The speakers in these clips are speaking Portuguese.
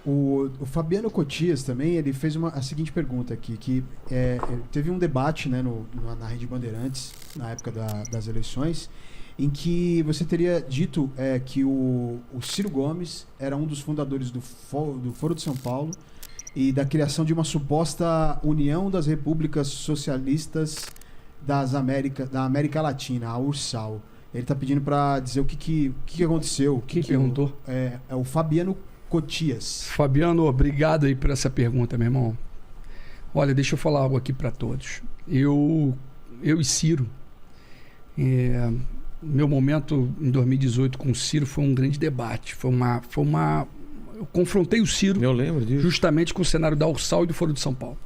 O Fabiano Cotias também, ele fez a seguinte pergunta aqui, que teve um debate, né, na Rede Bandeirantes, na época das eleições, em que você teria dito que o Ciro Gomes era um dos fundadores do Foro de São Paulo e da criação de uma suposta União das Repúblicas Socialistas da América Latina, a URSAL. Ele está pedindo para dizer o que aconteceu. Quem perguntou? É o Fabiano Cotias. Fabiano, obrigado aí por essa pergunta, meu irmão. Olha, deixa eu falar algo aqui para todos. Eu e Ciro, meu momento em 2018 com o Ciro foi um grande debate. Eu confrontei o Ciro. Eu lembro disso. Justamente com o cenário da URSAL e do Foro de São Paulo.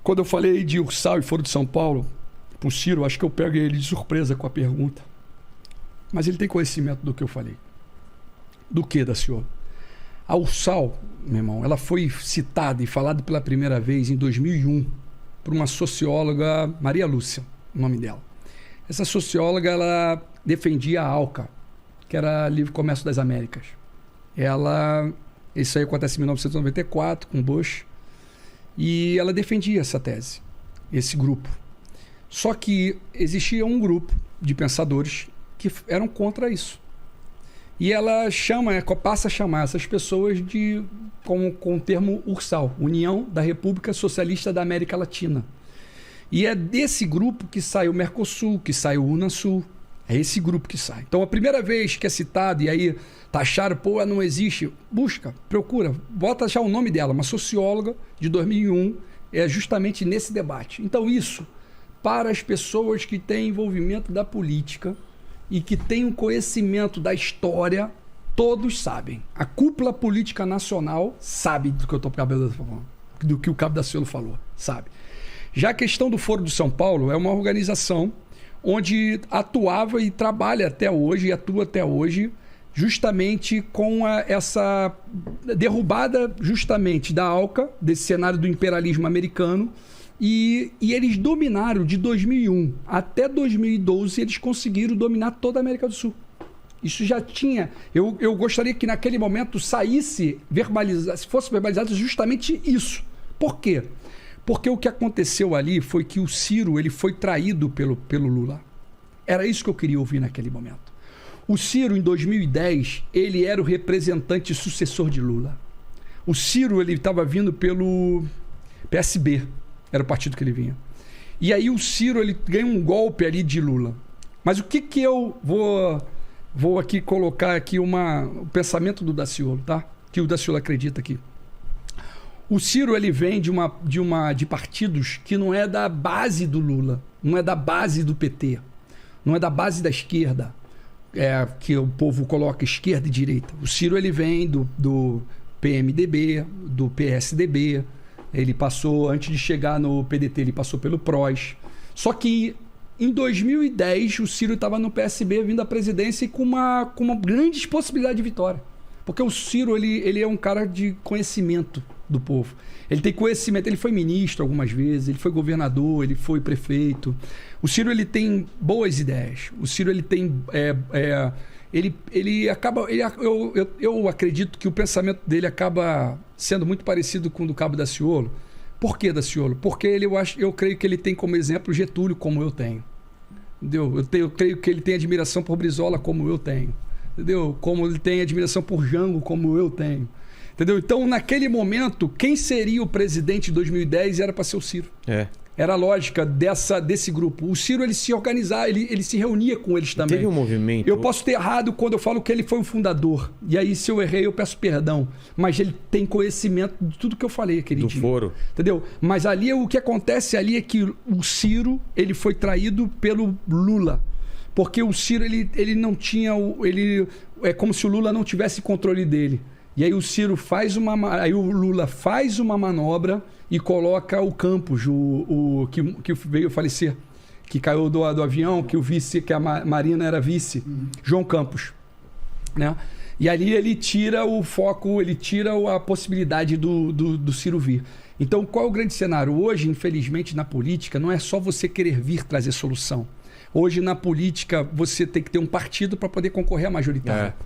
Quando eu falei de URSAL e Foro de São Paulo, pro Ciro, acho que eu pego ele de surpresa com a pergunta. Mas ele tem conhecimento do que eu falei. Do que, Daciolo? A URSAL, meu irmão, ela foi citada e falada pela primeira vez em 2001 por uma socióloga, Maria Lúcia, o nome dela. Essa socióloga, ela defendia a ALCA, que era Livre Comércio das Américas. Isso aí acontece em 1994, com Bush, e ela defendia essa tese, esse grupo. Só que existia um grupo de pensadores que eram contra isso. E ela passa a chamar essas pessoas com o termo URSAL, União da República Socialista da América Latina. E é desse grupo que sai o Mercosul, que sai o Unasul. É esse grupo que sai. Então, a primeira vez que é citado, e aí taxaram, não existe, busca, procura, bota achar o nome dela, uma socióloga de 2001, é justamente nesse debate. Então, isso, para as pessoas que têm envolvimento da política e que têm um conhecimento da história, todos sabem. A cúpula política nacional sabe do que eu estou falando, do que o Cabo Daciolo falou, sabe. Já a questão do Foro de São Paulo é uma organização onde atuava e trabalha até hoje, e atua até hoje, justamente com essa derrubada justamente da ALCA, desse cenário do imperialismo americano, e eles dominaram de 2001 até 2012, eles conseguiram dominar toda a América do Sul. Isso já tinha... Eu gostaria que naquele momento fosse verbalizado justamente isso. Por quê? Porque o que aconteceu ali foi que o Ciro ele foi traído pelo Lula. Era isso que eu queria ouvir naquele momento. O Ciro, em 2010, ele era o representante sucessor de Lula. O Ciro ele estava vindo pelo PSB, era o partido que ele vinha. E aí o Ciro ele ganha um golpe ali de Lula. Mas o que eu vou aqui colocar aqui o pensamento do Daciolo, tá? Que o Daciolo acredita aqui. O Ciro ele vem de partidos que não é da base do Lula, não é da base do PT, não é da base da esquerda, que o povo coloca esquerda e direita. O Ciro ele vem do PMDB, do PSDB, ele passou, antes de chegar no PDT, ele passou pelo PROS. Só que em 2010 o Ciro estava no PSB vindo à presidência e com uma grande possibilidade de vitória. Porque o Ciro ele é um cara de conhecimento do povo. Ele tem conhecimento, ele foi ministro algumas vezes, ele foi governador, ele foi prefeito. O Ciro ele tem boas ideias. O Ciro ele tem... Eu acredito que o pensamento dele acaba sendo muito parecido com o do Cabo Daciolo. Por que, Daciolo? Porque eu creio que ele tem como exemplo Getúlio, como eu tenho. Entendeu? Eu creio que ele tem admiração por Brizola, como eu tenho. Entendeu? Como ele tem admiração por Jango, como eu tenho. Entendeu? Então, naquele momento, quem seria o presidente de 2010 era para ser o Ciro. Era a lógica desse grupo. O Ciro, ele se organizava, ele se reunia com eles também. Teve um movimento... Eu posso ter errado quando eu falo que ele foi um fundador. E aí, se eu errei, eu peço perdão. Mas ele tem conhecimento de tudo que eu falei aquele dia. Do foro. Entendeu? Mas ali, o que acontece ali é que o Ciro, ele foi traído pelo Lula. Porque o Ciro, ele não tinha... é como se o Lula não tivesse controle dele. E aí o Ciro aí o Lula faz uma manobra e coloca o Campos, que veio falecer, que caiu do avião, que o vice, que a Marina era vice, João Campos, né? E ali ele tira o foco, ele tira a possibilidade do Ciro vir. Então, qual é o grande cenário? Hoje, infelizmente, na política, não é só você querer vir trazer solução. Hoje, na política, você tem que ter um partido para poder concorrer à majoritária.